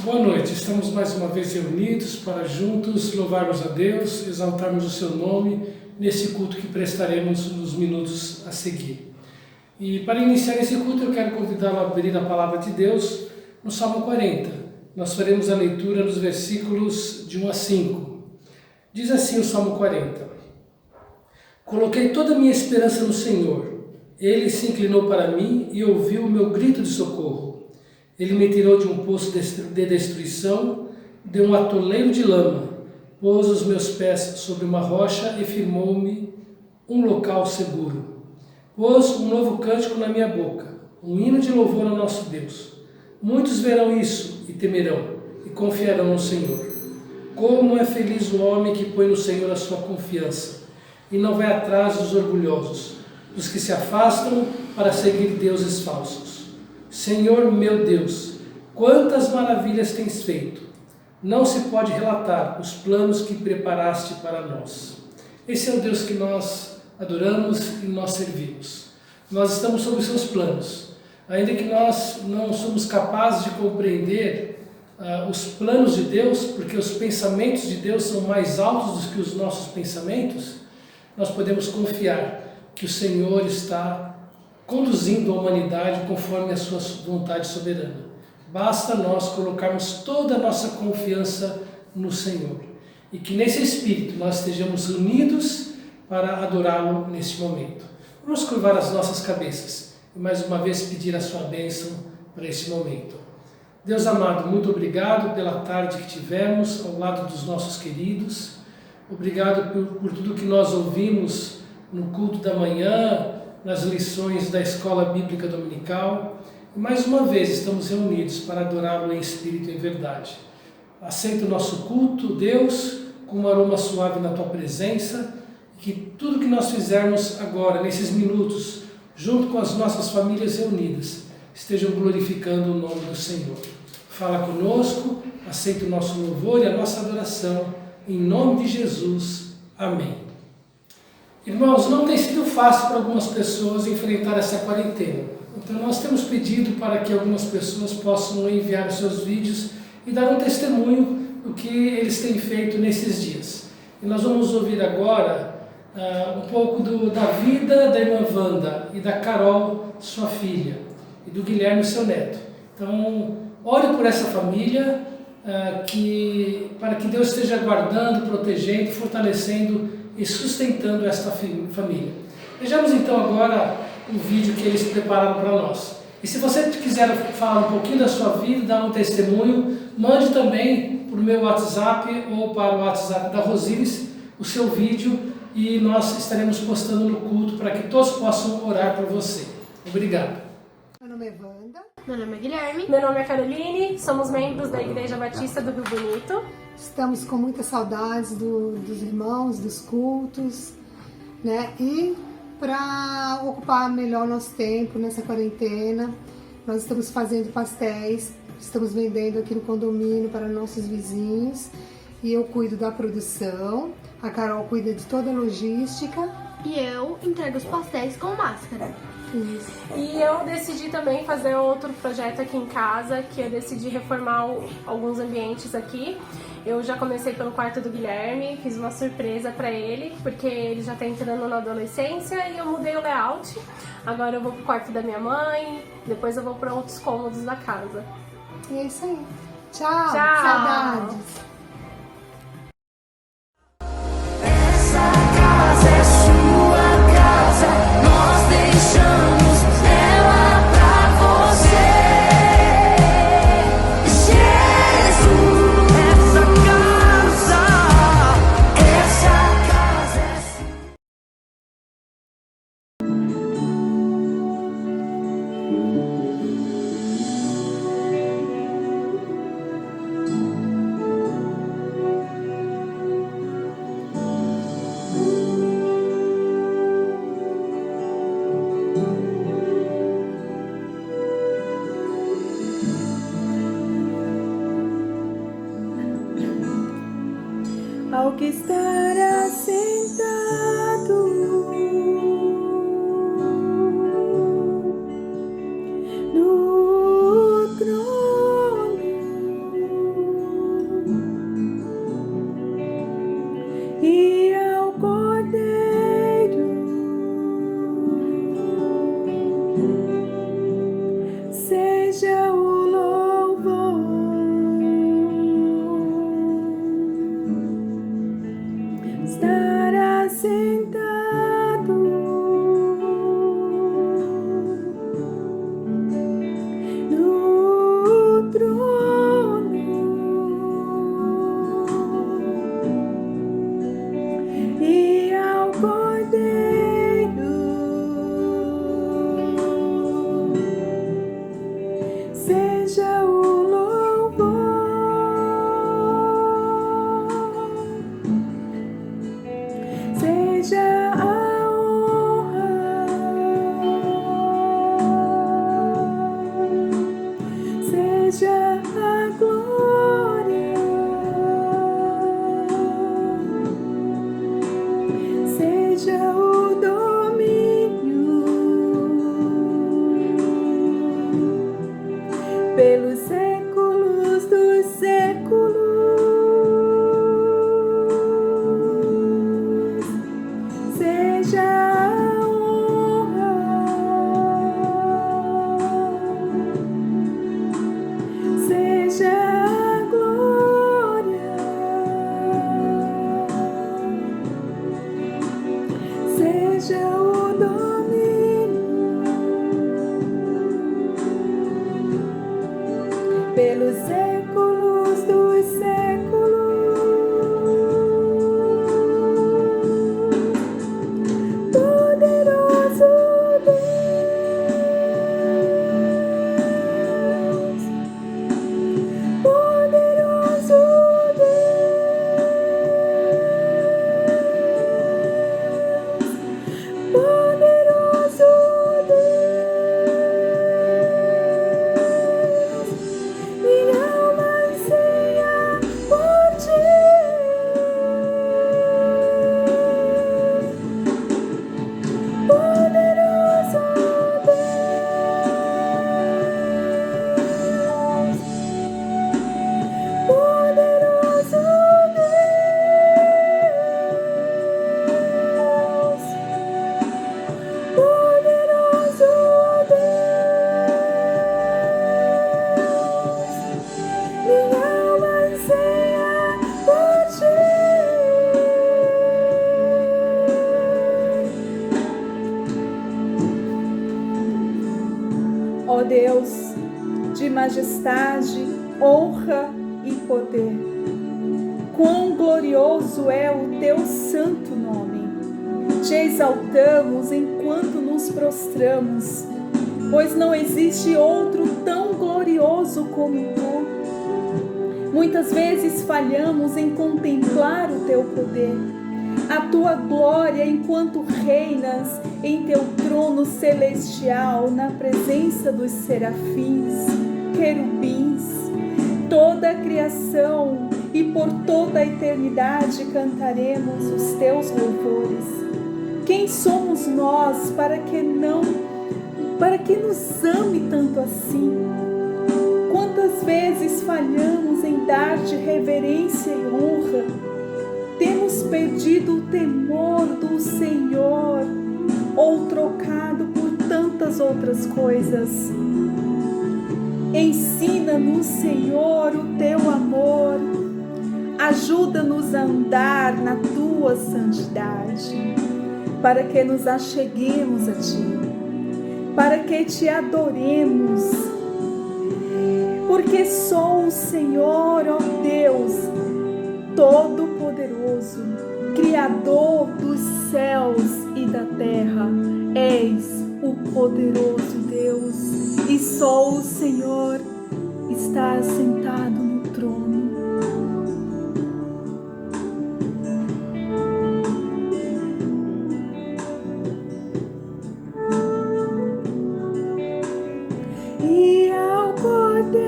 Boa noite, estamos mais uma vez reunidos para juntos louvarmos a Deus, exaltarmos o seu nome nesse culto que prestaremos nos minutos a seguir. E para iniciar esse culto eu quero convidá-lo a abrir a palavra de Deus no Salmo 40. Nós faremos a leitura nos versículos de 1 a 5. Diz assim o Salmo 40: Coloquei toda a minha esperança no Senhor. Ele se inclinou para mim e ouviu o meu grito de socorro. Ele me tirou de um poço de destruição, de um atoleiro de lama, pôs os meus pés sobre uma rocha e firmou-me um local seguro. Pôs um novo cântico na minha boca, um hino de louvor ao nosso Deus. Muitos verão isso e temerão, e confiarão no Senhor. Como é feliz o homem que põe no Senhor a sua confiança, e não vai atrás dos orgulhosos, dos que se afastam para seguir deuses falsos. Senhor meu Deus, quantas maravilhas tens feito! Não se pode relatar os planos que preparaste para nós. Esse é o Deus que nós adoramos e nós servimos. Nós estamos sob os seus planos. Ainda que nós não somos capazes de compreender os planos de Deus, porque os pensamentos de Deus são mais altos do que os nossos pensamentos, nós podemos confiar que o Senhor está conduzindo a humanidade conforme a sua vontade soberana. Basta nós colocarmos toda a nossa confiança no Senhor. E que nesse Espírito nós estejamos unidos para adorá-lo neste momento. Vamos curvar as nossas cabeças e mais uma vez pedir a sua bênção para este momento. Deus amado, muito obrigado pela tarde que tivemos ao lado dos nossos queridos. Obrigado por tudo que nós ouvimos no culto da manhã, nas lições da Escola Bíblica Dominical. E mais uma vez estamos reunidos para adorá-lo em espírito e em verdade. Aceita o nosso culto, Deus, com um aroma suave na tua presença, e que tudo que nós fizermos agora, nesses minutos, junto com as nossas famílias reunidas, estejam glorificando o nome do Senhor. Fala conosco, aceita o nosso louvor e a nossa adoração, em nome de Jesus. Amém. Irmãos, não tem sido fácil para algumas pessoas enfrentar essa quarentena. Então nós temos pedido para que algumas pessoas possam enviar os seus vídeos e dar um testemunho do que eles têm feito nesses dias. E nós vamos ouvir agora um pouco da vida da irmã Wanda e da Carol, sua filha, e do Guilherme, seu neto. Então, ore por essa família, para que Deus esteja guardando, protegendo, fortalecendo e sustentando esta família. Vejamos então agora o vídeo que eles prepararam para nós. E se você quiser falar um pouquinho da sua vida, dar um testemunho, mande também para o meu WhatsApp ou para o WhatsApp da Rosilis o seu vídeo e nós estaremos postando no culto para que todos possam orar por você. Obrigado. Meu nome é Wanda. Meu nome é Guilherme. Meu nome é Caroline. Somos membros da Igreja Batista do Rio Bonito. Estamos com muitas saudades dos irmãos, dos cultos, né? E para ocupar melhor nosso tempo nessa quarentena, nós estamos fazendo pastéis, estamos vendendo aqui no condomínio para nossos vizinhos. E eu cuido da produção, a Carol cuida de toda a logística. E eu entrego os pastéis com máscara. Isso. E eu decidi também fazer outro projeto aqui em casa, que eu decidi reformar alguns ambientes aqui. Eu já comecei pelo quarto do Guilherme, fiz uma surpresa para ele, porque ele já tá entrando na adolescência e eu mudei o layout. Agora eu vou pro quarto da minha mãe, depois eu vou para outros cômodos da casa. E é isso aí. Tchau. Tchau. Saudades. Ao que estar assentado no trono, seja a glória, seja o domínio pelos séculos dos séculos. Seja a honra, seja a glória, seja o domínio pelos séculos dos séculos. Poderoso Deus, poderoso Deus, poderoso Deus, minha alma anseia por ti. Poderoso Deus, poderoso Deus, poderoso Deus, minha alma anseia por ti. Ó Deus, de majestade, honra e poder, quão glorioso é o teu santo nome. Te exaltamos enquanto nos prostramos, pois não existe outro tão glorioso como tu. Muitas vezes falhamos em contemplar o teu poder, a tua glória enquanto reinas em teu trono celestial, na presença dos serafins, querubins, toda a criação, e por toda a eternidade cantaremos os teus louvores. Quem somos nós para que nos ame tanto assim? Quantas vezes falhamos em dar-te reverência e honra? Temos perdido o temor do Senhor ou trocado por tantas outras coisas. Ensina-nos, Senhor, o teu amor. Ajuda-nos a andar na tua santidade, para que nos acheguemos a ti, para que te adoremos, porque só o Senhor, ó Deus, Todo-Poderoso, Criador dos céus e da terra, és o poderoso Deus, e só o Senhor está assentado no trono. E ao Cordeiro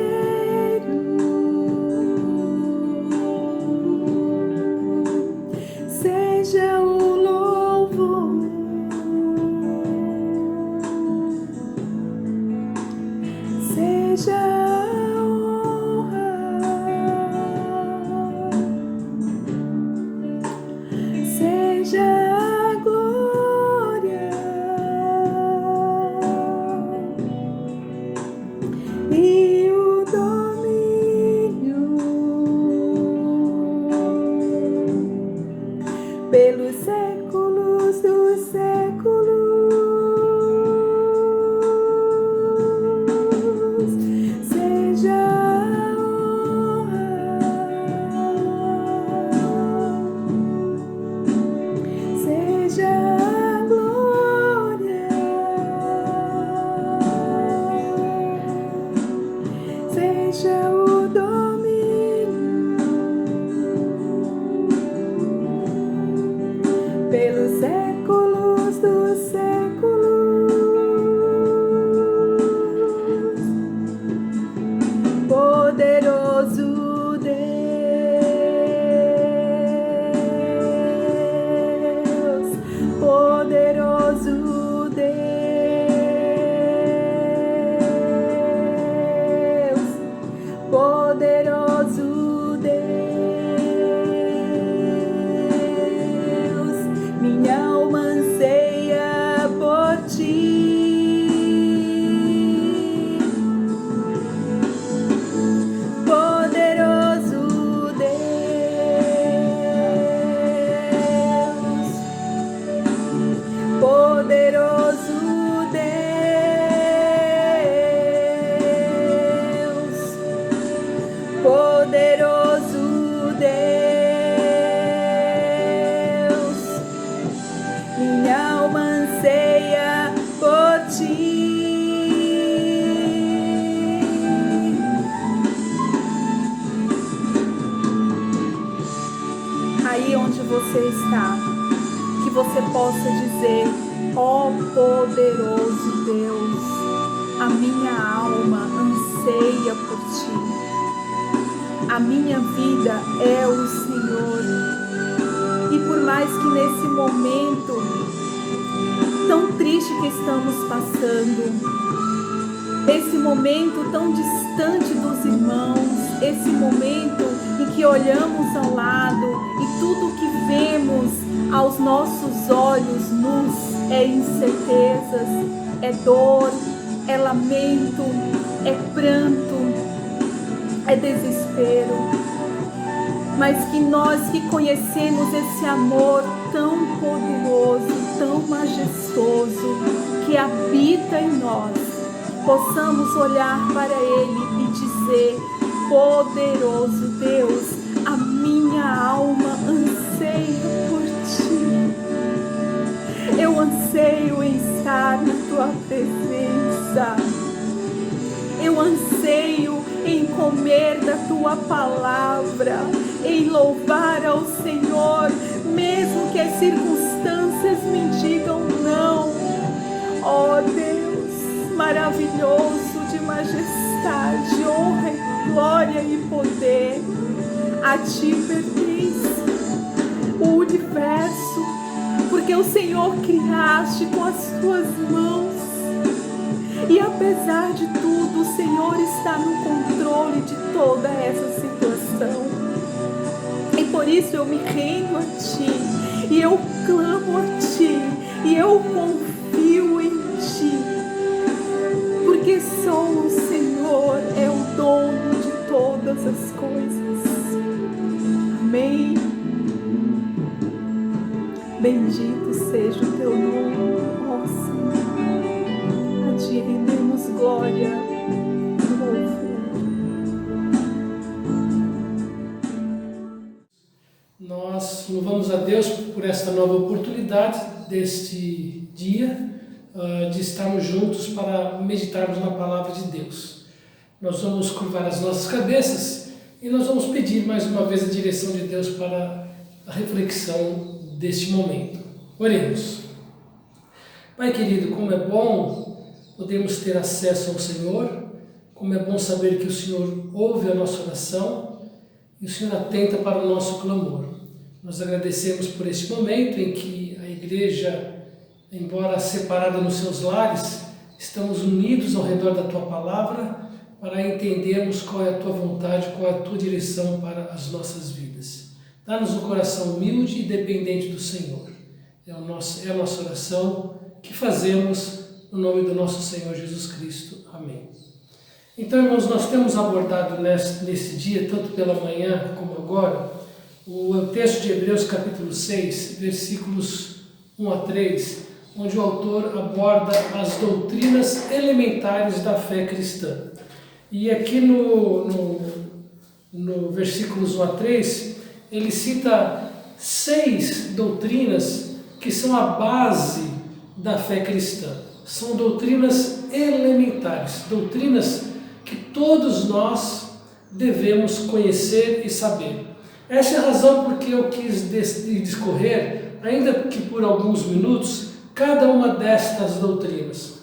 seja o louvor, seja a honra, seja a glória e o domínio pelos séculos dos séculos. você está, que você possa dizer: ó poderoso Deus, a minha alma anseia por ti, a minha vida é o Senhor. E por mais que nesse momento tão triste que estamos passando, esse momento tão distante dos irmãos, esse momento em que olhamos ao lado e tudo que vemos aos nossos olhos nus é incertezas, é dor, é lamento, é pranto, é desespero. Mas que nós que conhecemos esse amor tão poderoso, tão majestoso, que habita em nós, possamos olhar para Ele e dizer: poderoso Deus, a minha alma anseia por Ti. Eu anseio em estar na Tua presença. Eu anseio em comer da Tua palavra, em louvar ao Senhor, mesmo que as circunstâncias me digam não. Ó Deus, maravilhoso, de majestade, honra e glória e poder, a Ti pertence o universo, porque o Senhor criaste com as Tuas mãos. E apesar de tudo, o Senhor está no controle de toda essa situação. E por isso eu me rendo a Ti, e eu clamo a Ti, e eu confio em Ti, porque só o Senhor é o dono de todas as coisas. Amém. Bendito seja o Teu nome, ó Senhor. A Ti rendemos glória e louvor. Nós louvamos a Deus por esta nova oportunidade deste dia, de estarmos juntos para meditarmos na Palavra de Deus. Nós vamos curvar as nossas cabeças e nós vamos pedir mais uma vez a direção de Deus para a reflexão deste momento. Oremos. Pai querido, como é bom podermos ter acesso ao Senhor, como é bom saber que o Senhor ouve a nossa oração e o Senhor atenta para o nosso clamor. Nós agradecemos por este momento em que a igreja, embora separada nos seus lares, estamos unidos ao redor da Tua Palavra para entendermos qual é a Tua vontade, qual é a Tua direção para as nossas vidas. Dá-nos um coração humilde e dependente do Senhor. É a nossa oração que fazemos no nome do nosso Senhor Jesus Cristo. Amém. Então, irmãos, nós temos abordado nesse dia, tanto pela manhã como agora, o texto de Hebreus capítulo 6, versículos 1 a 3, onde o autor aborda as doutrinas elementares da fé cristã. E aqui no versículos 1 a 3, ele cita 6 doutrinas que são a base da fé cristã. São doutrinas elementares, doutrinas que todos nós devemos conhecer e saber. Essa é a razão porque eu quis discorrer, ainda que por alguns minutos, cada uma destas doutrinas.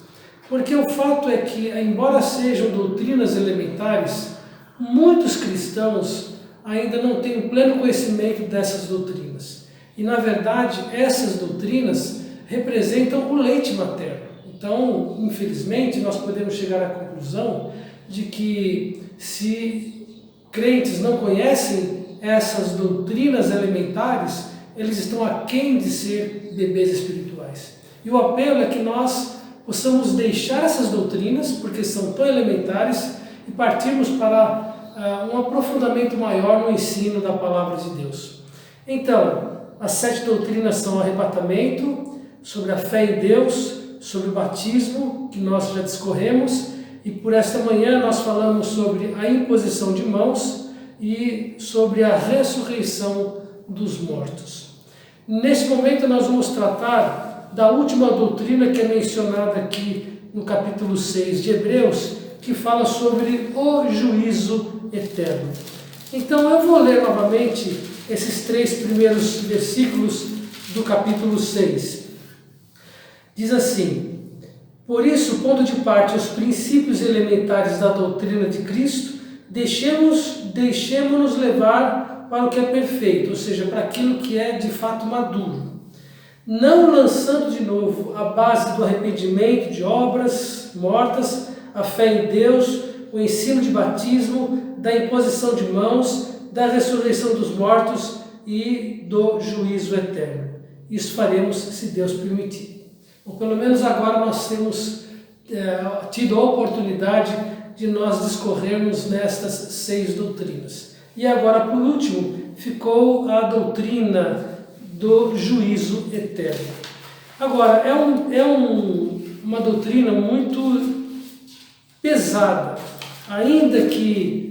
Porque o fato é que, embora sejam doutrinas elementares, muitos cristãos ainda não têm pleno conhecimento dessas doutrinas. E, na verdade, essas doutrinas representam o leite materno. Então, infelizmente, nós podemos chegar à conclusão de que se crentes não conhecem essas doutrinas elementares, eles estão aquém de ser bebês espirituais. E o apelo é que nós possamos deixar essas doutrinas, porque são tão elementares, e partirmos para um aprofundamento maior no ensino da Palavra de Deus. Então, as 7 doutrinas são o arrebatamento, sobre a fé em Deus, sobre o batismo, que nós já discorremos, e por esta manhã nós falamos sobre a imposição de mãos e sobre a ressurreição dos mortos. Nesse momento nós vamos tratar da última doutrina que é mencionada aqui no capítulo 6 de Hebreus, que fala sobre o juízo eterno. Então eu vou ler novamente esses 3 primeiros versículos do capítulo 6. Diz assim: por isso, pondo de parte os princípios elementares da doutrina de Cristo, deixemos-nos levar para o que é perfeito, ou seja, para aquilo que é de fato maduro, não lançando de novo a base do arrependimento de obras mortas, a fé em Deus, o ensino de batismo, da imposição de mãos, da ressurreição dos mortos e do juízo eterno. Isso faremos se Deus permitir. Ou pelo menos agora nós temos tido a oportunidade de nós discorrermos nestas 6 doutrinas. E agora, por último, ficou a doutrina do juízo eterno. Agora, uma doutrina muito pesada, ainda que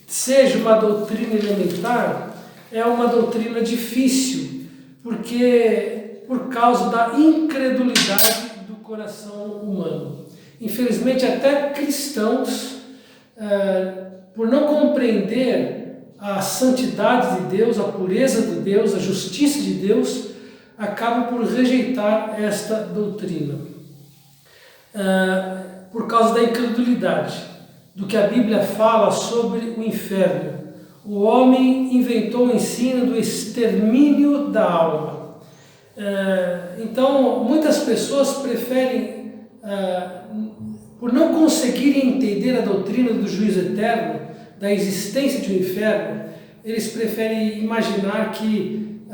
seja uma doutrina elementar, é uma doutrina difícil, porque por causa da incredulidade do coração humano. Infelizmente, até cristãos, por não compreender a santidade de Deus, a pureza de Deus, a justiça de Deus, acabam por rejeitar esta doutrina. Por causa da incredulidade do que a Bíblia fala sobre o inferno. O homem inventou o ensino do extermínio da alma. Então, muitas pessoas preferem, por não conseguirem entender a doutrina do juízo eterno, da existência de um inferno, eles preferem imaginar que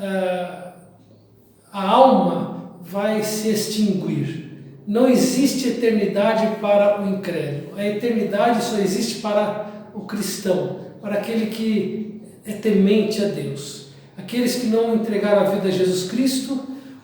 a alma vai se extinguir. Não existe eternidade para o incrédulo. A eternidade só existe para o cristão, para aquele que é temente a Deus. Aqueles que não entregaram a vida a Jesus Cristo,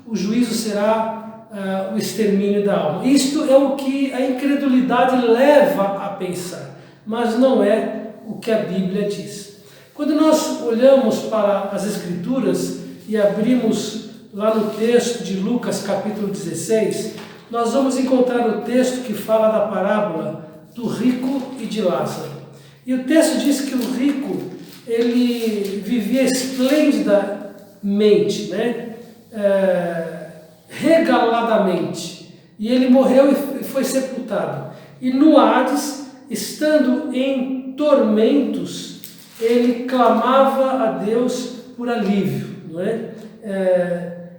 o juízo será o extermínio da alma. Isto é o que a incredulidade leva a pensar, mas não é o que a Bíblia diz. Quando nós olhamos para as Escrituras e abrimos lá no texto de Lucas capítulo 16, nós vamos encontrar o texto que fala da parábola do rico e de Lázaro. E o texto diz que o rico, ele vivia esplendidamente, regaladamente, e ele morreu e foi sepultado. E no Hades, estando em tormentos, ele clamava a Deus por alívio, não é?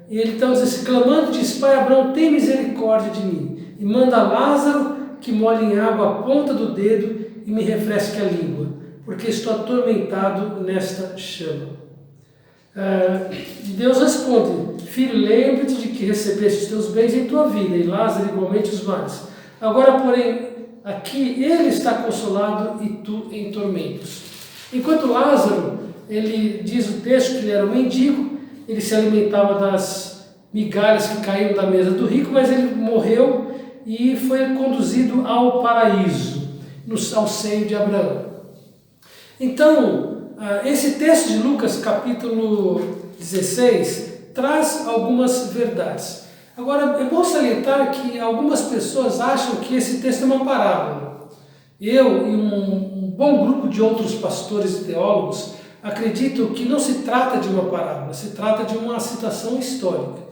E ele então diz assim, clamando, diz: Pai Abraão, tem misericórdia de mim, e manda Lázaro que molhe em água a ponta do dedo e me refresque a língua, porque estou atormentado nesta chama. E Deus responde: Filho, lembra-te de que recebeste os teus bens em tua vida, e Lázaro igualmente os males. Agora, porém, aqui ele está consolado e tu em tormentos. Enquanto Lázaro, ele diz o texto que ele era um mendigo, ele se alimentava das migalhas que caíam da mesa do rico, mas ele morreu e foi conduzido ao paraíso, ao seio de Abraão. Então, esse texto de Lucas, capítulo 16, traz algumas verdades. Agora, é bom salientar que algumas pessoas acham que esse texto é uma parábola. Eu e um bom grupo de outros pastores e teólogos acreditam que não se trata de uma parábola, se trata de uma citação histórica.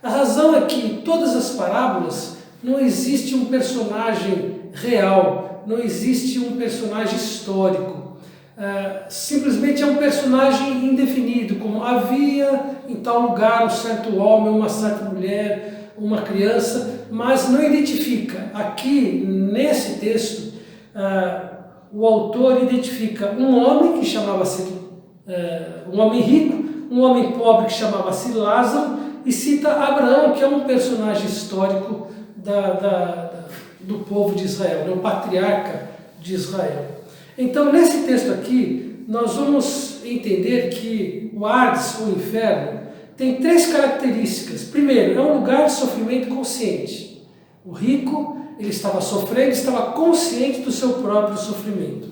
A razão é que em todas as parábolas não existe um personagem real, não existe um personagem histórico. Simplesmente é um personagem indefinido, como havia em tal lugar um certo homem, uma certa mulher, uma criança, mas não identifica. Aqui, nesse texto, o autor identifica um homem que chamava-se um homem rico, um homem pobre que chamava-se Lázaro, e cita Abraão, que é um personagem histórico do povo de Israel, um patriarca de Israel. Então, nesse texto aqui, nós vamos entender que o Hades, o inferno, tem 3 características. Primeiro, é um lugar de sofrimento consciente. O rico, ele estava sofrendo, estava consciente do seu próprio sofrimento.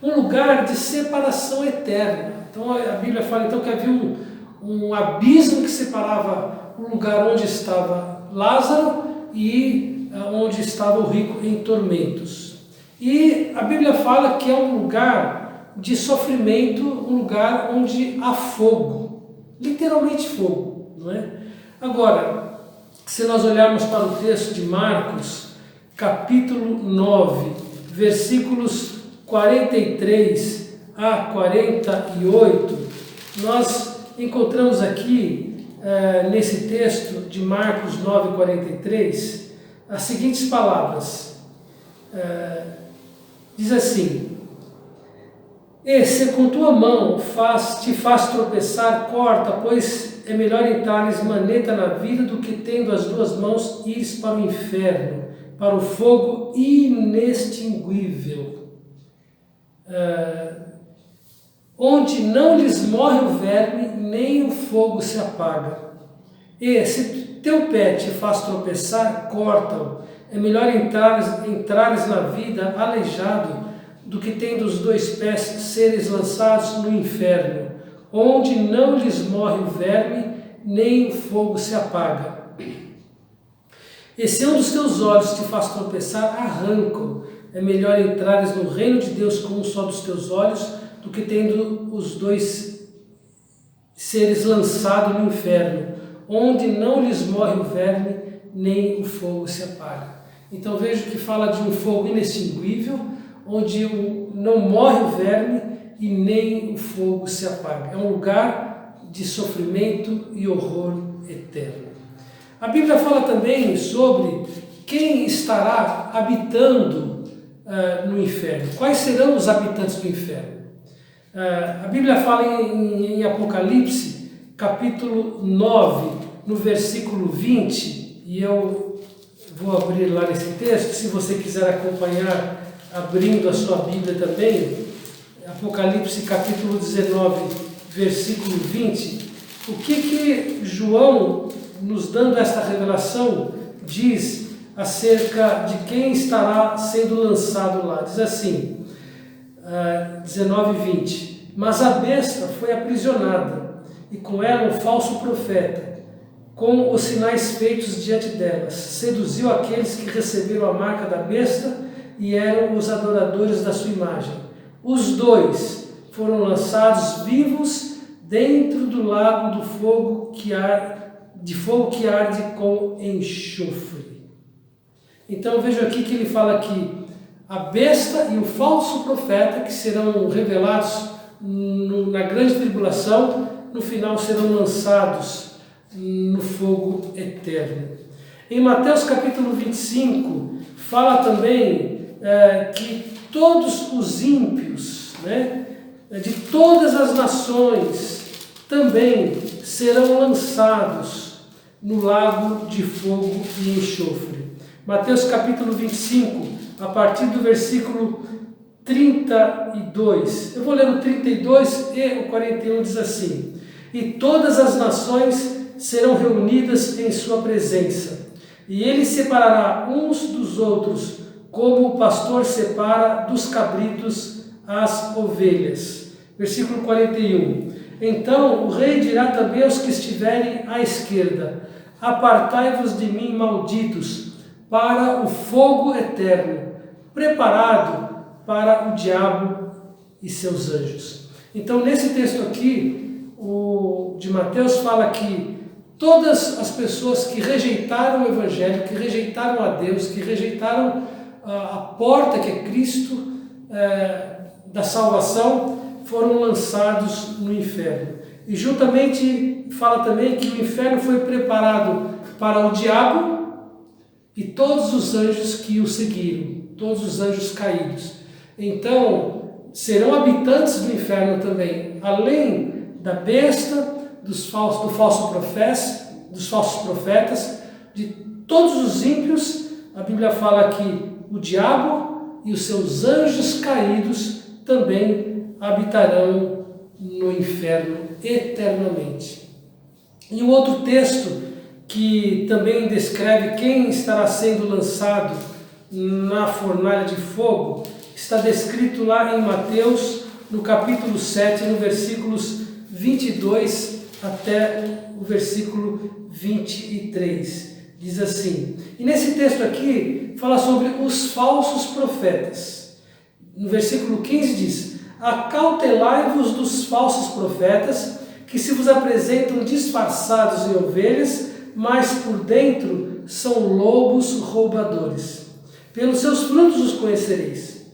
Um lugar de separação eterna. Então, a Bíblia fala então que havia um abismo que separava o lugar onde estava Lázaro e onde estava o rico em tormentos. E a Bíblia fala que é um lugar de sofrimento, um lugar onde há fogo, literalmente fogo, não é? Agora, se nós olharmos para o texto de Marcos, capítulo 9, versículos 43 a 48, nós encontramos aqui, nesse texto de Marcos 9, 43, as seguintes palavras. Diz assim: E se com tua mão te faz tropeçar, corta, pois é melhor entrares maneta na vida do que tendo as duas mãos ires para o inferno, para o fogo inextinguível, onde não lhes morre o verme, nem o fogo se apaga. E se teu pé te faz tropeçar, corta-o. É melhor entrares na vida aleijado do que tendo os dois pés seres lançados no inferno, onde não lhes morre o verme, nem o fogo se apaga. E se um dos teus olhos te faz tropeçar, arranca-o. É melhor entrares no reino de Deus com um só dos teus olhos, do que tendo os dois seres lançados no inferno, onde não lhes morre o verme, nem o fogo se apaga. Então vejo que fala de um fogo inextinguível, onde não morre o verme e nem o fogo se apaga. É um lugar de sofrimento e horror eterno. A Bíblia fala também sobre quem estará habitando no inferno. Quais serão os habitantes do inferno? A Bíblia fala em Apocalipse, capítulo 9, no versículo 20, e eu vou abrir lá nesse texto, se você quiser acompanhar, abrindo a sua Bíblia também, Apocalipse capítulo 19, versículo 20, o que João, nos dando esta revelação, diz acerca de quem estará sendo lançado lá. Diz assim, 19 e 20, mas a besta foi aprisionada, e com ela um falso profeta, com os sinais feitos diante delas, seduziu aqueles que receberam a marca da besta e eram os adoradores da sua imagem. Os dois foram lançados vivos dentro do lago de fogo que arde com enxofre. Então vejo aqui que ele fala que a besta e o falso profeta, que serão revelados na grande tribulação, no final serão lançados no fogo eterno. Em Mateus capítulo 25, fala também que todos os ímpios, de todas as nações, também serão lançados no lago de fogo e enxofre. Mateus capítulo 25, a partir do versículo 32. Eu vou ler o 32 e o 41, diz assim: E todas as nações serão reunidas em sua presença, e ele separará uns dos outros, como o pastor separa dos cabritos as ovelhas. Versículo 41. Então o rei dirá também aos que estiverem à esquerda: Apartai-vos de mim, malditos, para o fogo eterno, preparado para o diabo e seus anjos. Então, nesse texto aqui, o de Mateus fala que todas as pessoas que rejeitaram o Evangelho, que rejeitaram a Deus, que rejeitaram a porta que é Cristo, da salvação, foram lançados no inferno. E juntamente fala também que o inferno foi preparado para o diabo e todos os anjos que o seguiram, todos os anjos caídos. Então, serão habitantes do inferno também, além da besta, do falso profetas, de todos os ímpios. A Bíblia fala que o diabo e os seus anjos caídos também habitarão no inferno eternamente. E um outro texto que também descreve quem estará sendo lançado na fornalha de fogo está descrito lá em Mateus, no capítulo 7, no versículos 22 até o versículo 23. Diz assim, e nesse texto aqui fala sobre os falsos profetas. No versículo 15 diz: acautelai-vos dos falsos profetas, que se vos apresentam disfarçados em ovelhas, mas por dentro são lobos roubadores. Pelos seus frutos os conhecereis.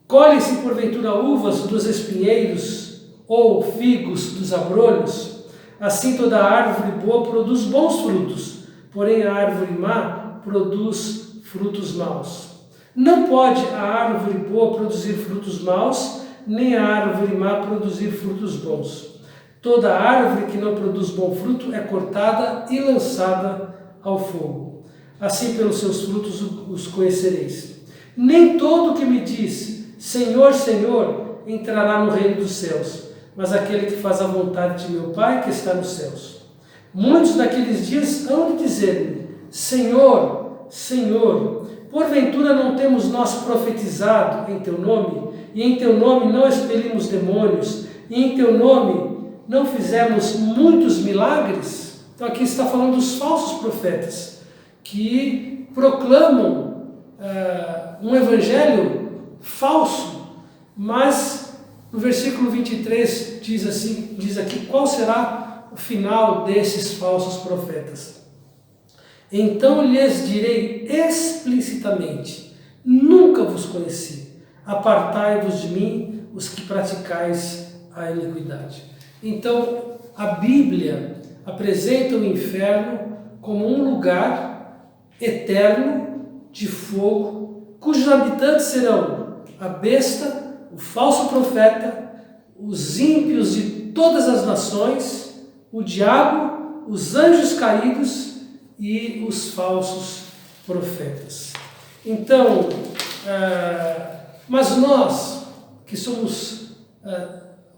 Colhem-se porventura uvas dos espinheiros, ou figos dos abrolhos? Assim toda árvore boa produz bons frutos, porém a árvore má produz frutos maus. Não pode a árvore boa produzir frutos maus, nem a árvore má produzir frutos bons. Toda árvore que não produz bom fruto é cortada e lançada ao fogo. Assim pelos seus frutos os conhecereis. Nem todo que me diz, Senhor, Senhor, entrará no reino dos céus, mas aquele que faz a vontade de meu Pai que está nos céus. Muitos naqueles dias hão de dizer-me, Senhor, Senhor, porventura não temos nós profetizado em teu nome, e em teu nome não expelimos demônios, e em teu nome não fizemos muitos milagres? Então aqui está falando dos falsos profetas, que proclamam um evangelho falso, mas no versículo 23 diz aqui qual será o final desses falsos profetas. Então lhes direi explicitamente, nunca vos conheci, apartai-vos de mim, os que praticais a iniquidade. Então a Bíblia apresenta o inferno como um lugar eterno de fogo, cujos habitantes serão a besta, o falso profeta, os ímpios de todas as nações, o diabo, os anjos caídos e os falsos profetas. Então, mas nós que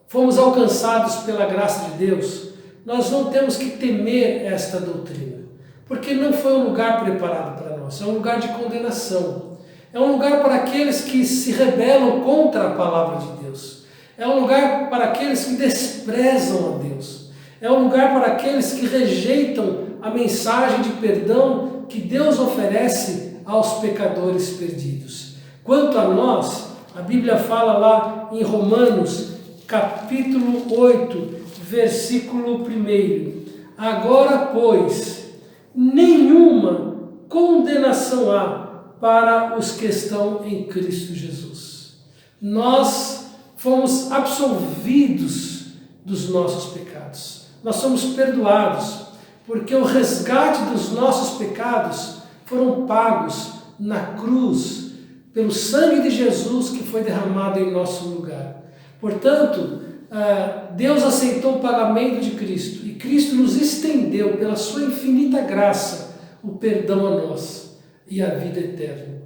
fomos alcançados pela graça de Deus, nós não temos que temer esta doutrina, porque não foi um lugar preparado para nós, é um lugar de condenação. É um lugar para aqueles que se rebelam contra a palavra de Deus. É um lugar para aqueles que desprezam a Deus. É um lugar para aqueles que rejeitam a mensagem de perdão que Deus oferece aos pecadores perdidos. Quanto a nós, a Bíblia fala lá em Romanos, capítulo 8, versículo 1. Agora, pois, nenhuma condenação há para os que estão em Cristo Jesus. Nós fomos absolvidos dos nossos pecados. Nós somos perdoados, porque o resgate dos nossos pecados foram pagos na cruz, pelo sangue de Jesus que foi derramado em nosso lugar. Portanto, Deus aceitou o pagamento de Cristo, e Cristo nos estendeu, pela sua infinita graça, o perdão a nós e a vida eterna.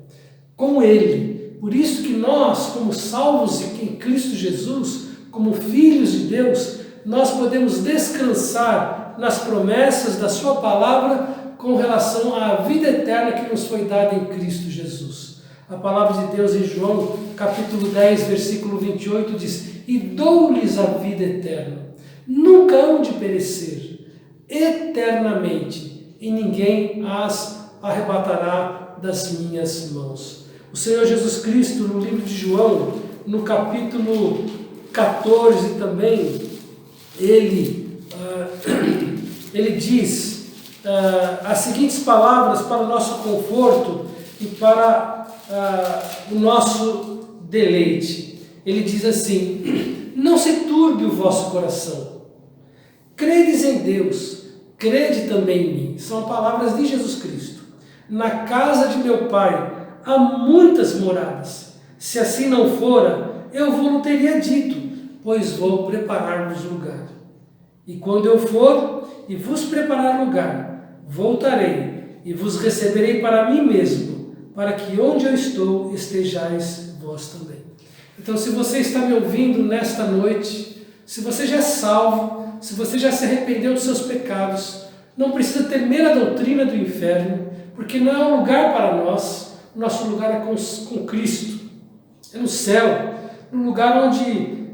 Com Ele. Por isso que nós, como salvos em Cristo Jesus, como filhos de Deus, nós podemos descansar nas promessas da sua palavra com relação à vida eterna que nos foi dada em Cristo Jesus. A palavra de Deus em João, capítulo 10, versículo 28 diz: e dou-lhes a vida eterna, nunca hão de perecer, eternamente, e ninguém as arrebatará das minhas mãos. O Senhor Jesus Cristo, no livro de João, no capítulo 14 também, ele diz as seguintes palavras para o nosso conforto e para o nosso deleite. Ele diz assim: não se turbe o vosso coração, credes em Deus, crede também em mim. São palavras de Jesus Cristo. Na casa de meu Pai há muitas moradas. Se assim não fora, eu vos teria dito, pois vou preparar-vos lugar. E quando eu for e vos preparar lugar, voltarei e vos receberei para mim mesmo, para que onde eu estou estejais vós também. Então, se você está me ouvindo nesta noite, se você já é salvo, se você já se arrependeu dos seus pecados, não precisa temer a doutrina do inferno, porque não é um lugar para nós. O nosso lugar é com Cristo, é no céu, no lugar onde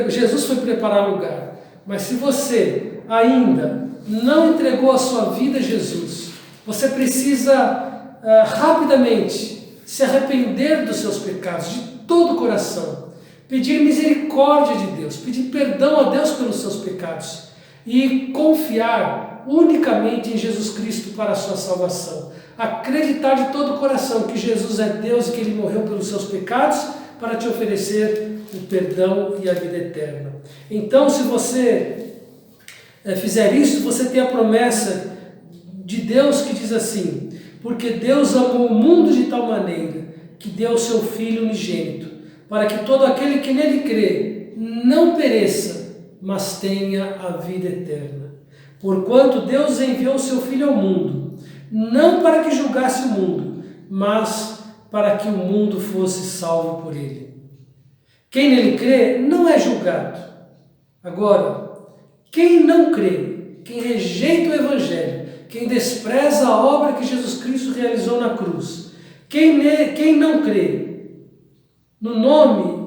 Jesus foi preparar lugar. Mas se você ainda não entregou a sua vida a Jesus, você precisa rapidamente se arrepender dos seus pecados, de todo o coração, pedir misericórdia de Deus, pedir perdão a Deus pelos seus pecados e confiar unicamente em Jesus Cristo para a sua salvação. Acreditar de todo o coração que Jesus é Deus e que Ele morreu pelos seus pecados para te oferecer o perdão e a vida eterna. Então, se você fizer isso, você tem a promessa de Deus que diz assim: porque Deus amou o mundo de tal maneira que deu o seu Filho unigênito, para que todo aquele que nele crê não pereça, mas tenha a vida eterna. Porquanto Deus enviou o seu Filho ao mundo, não para que julgasse o mundo, mas para que o mundo fosse salvo por ele. Quem nele crê não é julgado. Agora, quem não crê, quem rejeita o Evangelho, quem despreza a obra que Jesus Cristo realizou na cruz, quem não crê no nome,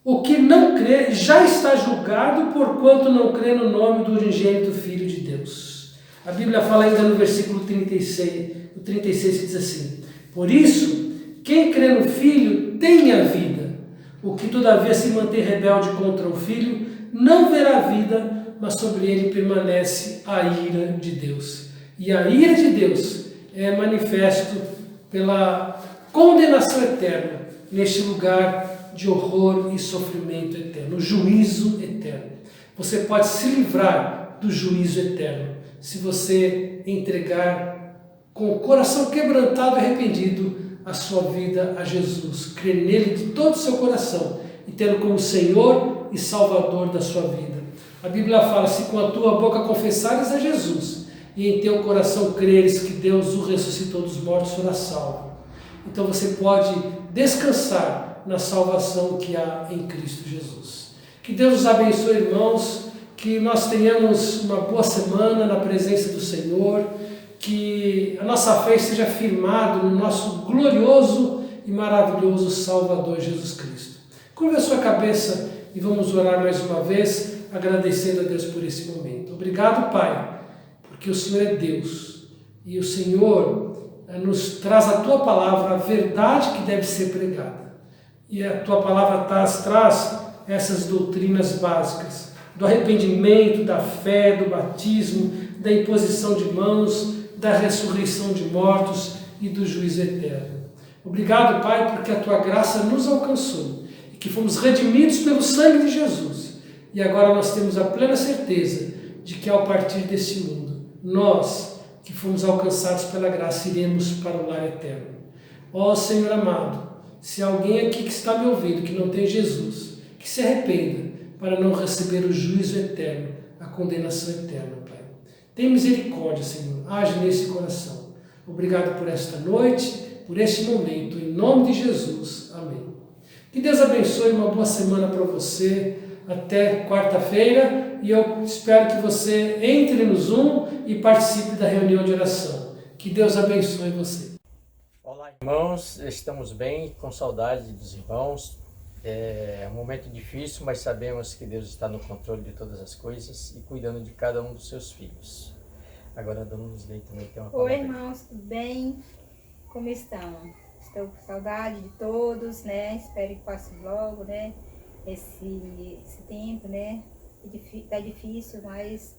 o que não crê já está julgado, porquanto não crê no nome do unigênito Filho de Deus. A Bíblia fala ainda no versículo 36, que diz assim: por isso, quem crê no Filho tem a vida. O que todavia se mantém rebelde contra o Filho não verá a vida, mas sobre ele permanece a ira de Deus. E a ira de Deus é manifesto pela condenação eterna neste lugar de horror e sofrimento eterno, o juízo eterno. Você pode se livrar do juízo eterno se você entregar com o coração quebrantado e arrependido a sua vida a Jesus, crer nele de todo o seu coração e tê-lo como Senhor e Salvador da sua vida. A Bíblia fala: se com a tua boca confessares a Jesus e em teu coração creres que Deus o ressuscitou dos mortos, serás salvo. Então você pode descansar na salvação que há em Cristo Jesus. Que Deus os abençoe, irmãos, que nós tenhamos uma boa semana na presença do Senhor, que a nossa fé esteja firmada no nosso glorioso e maravilhoso Salvador Jesus Cristo. Curva a sua cabeça e vamos orar mais uma vez, agradecendo a Deus por esse momento. Obrigado, Pai, porque o Senhor é Deus e o Senhor nos traz a Tua palavra, a verdade que deve ser pregada. E a Tua palavra traz essas doutrinas básicas do arrependimento, da fé, do batismo, da imposição de mãos, da ressurreição de mortos e do juízo eterno. Obrigado, Pai, porque a Tua graça nos alcançou e que fomos redimidos pelo sangue de Jesus. E agora nós temos a plena certeza de que ao partir desse mundo, nós que fomos alcançados pela graça iremos para o lar eterno. Ó Senhor amado, se alguém aqui que está me ouvindo que não tem Jesus, que se arrependa para não receber o juízo eterno, a condenação eterna, Pai. Tem misericórdia, Senhor, age nesse coração. Obrigado por esta noite, por este momento, em nome de Jesus. Amém. Que Deus abençoe, uma boa semana para você, até quarta-feira, e eu espero que você entre no Zoom e participe da reunião de oração. Que Deus abençoe você. Olá, irmãos, estamos bem, com saudade dos irmãos. É um momento difícil, mas sabemos que Deus está no controle de todas as coisas e cuidando de cada um dos seus filhos. Agora, a Dona Luzley também tem uma palavra. Oi, irmãos, tudo bem? Como estão? Estou com saudade de todos, né? Espero que passe logo, né? Esse tempo, né? Tá difícil, mas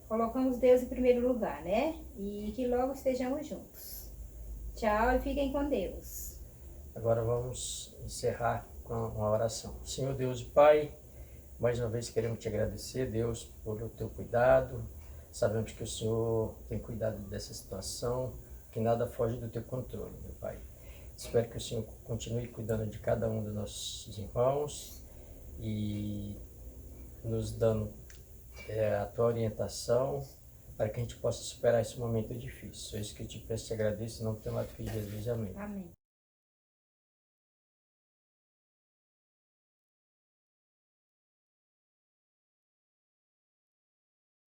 colocamos Deus em primeiro lugar, né? E que logo estejamos juntos. Tchau e fiquem com Deus. Agora vamos encerrar com uma oração. Senhor Deus e Pai, mais uma vez queremos te agradecer, Deus, por o teu cuidado. Sabemos que o Senhor tem cuidado dessa situação, que nada foge do teu controle, meu Pai. Espero que o Senhor continue cuidando de cada um dos nossos irmãos e nos dando a tua orientação para que a gente possa superar esse momento difícil. É isso que eu te peço e te agradeço, em nome do teu filho Jesus. Amém. Amém.